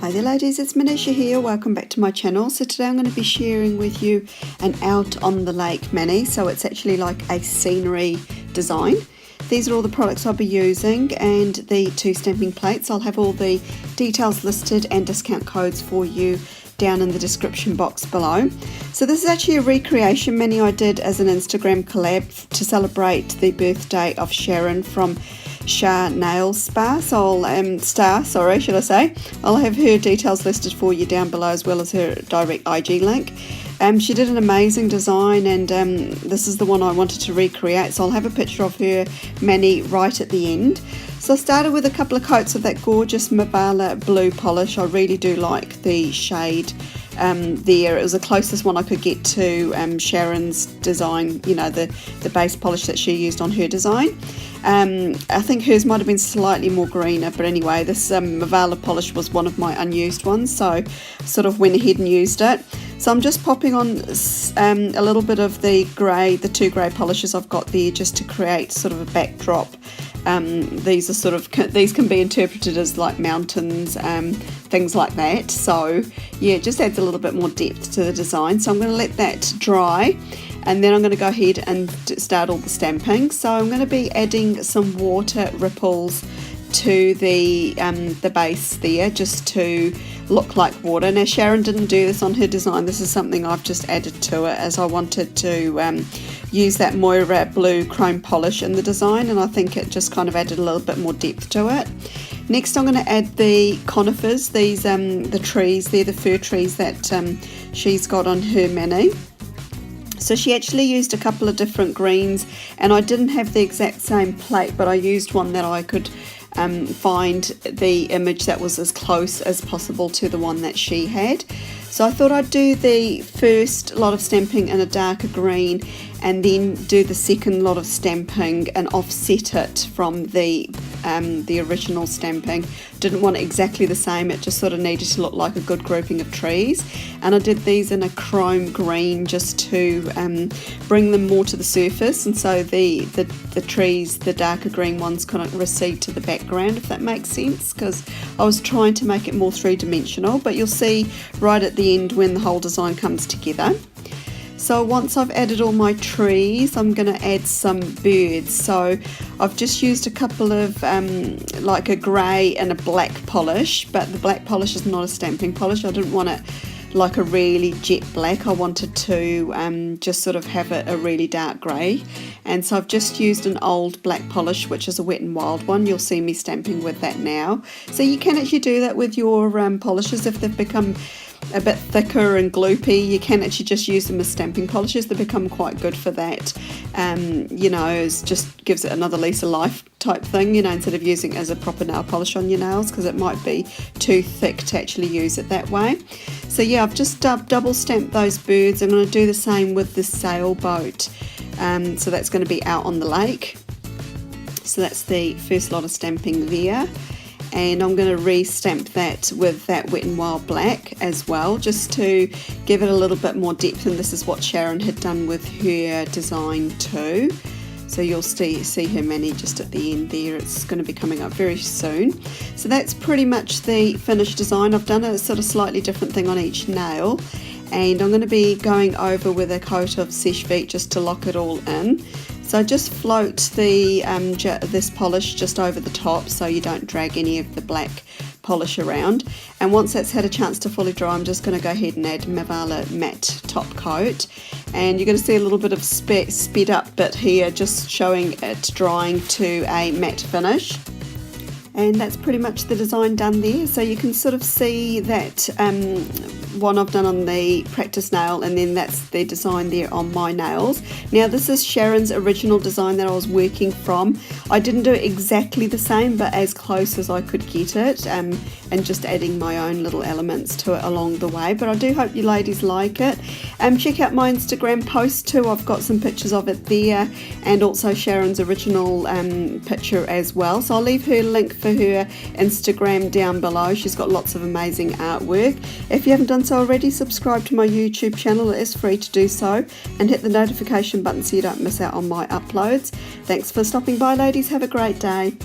Hi there ladies, it's Manisha here, welcome back to my channel. So today I'm going to be sharing with you an out on the lake mini, so it's actually like a scenery design. These are all the products I'll be using and the 2 stamping plates. I'll have all the details listed and discount codes for you down in the description box below. So this is actually a recreation mini I did as an Instagram collab to celebrate the birthday of Sharon from Nail Spa. So I'll have her details listed for you down below, as well as her direct IG link. She did an amazing design, and this is the one I wanted to recreate, so I'll have a picture of her mani right at the end. So I started with a couple of coats of that gorgeous Mavala blue polish. I really do like the shade there. It was the closest one I could get to Sharon's design, you know, the base polish that she used on her design. I think hers might have been slightly more greener, but anyway, this Mavala polish was one of my unused ones, so sort of went ahead and used it. So I'm just popping on a little bit of the grey, the 2 grey polishes I've got there, just to create sort of a backdrop. These can be interpreted as like mountains, things like that. So yeah, it just adds a little bit more depth to the design. So I'm going to let that dry, and then I'm going to go ahead and start all the stamping. So I'm going to be adding some water ripples to the base there, just to look like water. Now Sharon didn't do this on her design, this is something I've just added to it, as I wanted to use that Moira blue chrome polish in the design, and I think it just kind of added a little bit more depth to it. Next I'm going to add the conifers, these the trees, they're the fir trees that she's got on her mani. So she actually used a couple of different greens, and I didn't have the exact same plate, but I used one that I could find the image that was as close as possible to the one that she had. So I thought I'd do the first lot of stamping in a darker green, and then do the second lot of stamping and offset it from the original stamping. Didn't want it exactly the same, it just sort of needed to look like a good grouping of trees. And I did these in a chrome green just to bring them more to the surface, and so the trees, the darker green ones, kind of recede to the background, if that makes sense, because I was trying to make it more three-dimensional, but you'll see right at the end when the whole design comes together. So once I've added all my trees, I'm going to add some birds. So I've just used a couple of like a grey and a black polish, but the black polish is not a stamping polish. I didn't want it like a really jet black. I wanted to just sort of have a really dark grey, and so I've just used an old black polish, which is a Wet n Wild one. You'll see me stamping with that now. So you can actually do that with your polishes if they've become a bit thicker and gloopy. You can actually just use them as stamping polishes. They become quite good for that. You know, it just gives it another lease of life type thing, you know, instead of using it as a proper nail polish on your nails, because it might be too thick to actually use it that way. So yeah, I've just double stamped those birds. I'm going to do the same with the sailboat. So that's going to be out on the lake. So that's the first lot of stamping there. And I'm going to re-stamp that with that Wet n Wild black as well, just to give it a little bit more depth, and this is what Sharon had done with her design too. So you'll see her mani just at the end there. It's going to be coming up very soon. So that's pretty much the finished design. I've done a sort of slightly different thing on each nail, and I'm going to be going over with a coat of Seche Vite just to lock it all in. So I just float the this polish just over the top, so you don't drag any of the black polish around. And once that's had a chance to fully dry, I'm just going to go ahead and add Mavala matte top coat. And you're going to see a little bit of sped up bit here, just showing it drying to a matte finish. And that's pretty much the design done there. So you can sort of see that one I've done on the practice nail, and then that's the design there on my nails. Now this is Sharon's original design that I was working from. I didn't do it exactly the same, but as close as I could get it, and just adding my own little elements to it along the way. But I do hope you ladies like it. Check out my Instagram post too, I've got some pictures of it there, and also Sharon's original picture as well. So I'll leave her link for her Instagram down below. She's got lots of amazing artwork. If you haven't done so already, subscribe to my YouTube channel. It is free to do so, and hit the notification button so you don't miss out on my uploads. Thanks for stopping by ladies, have a great day.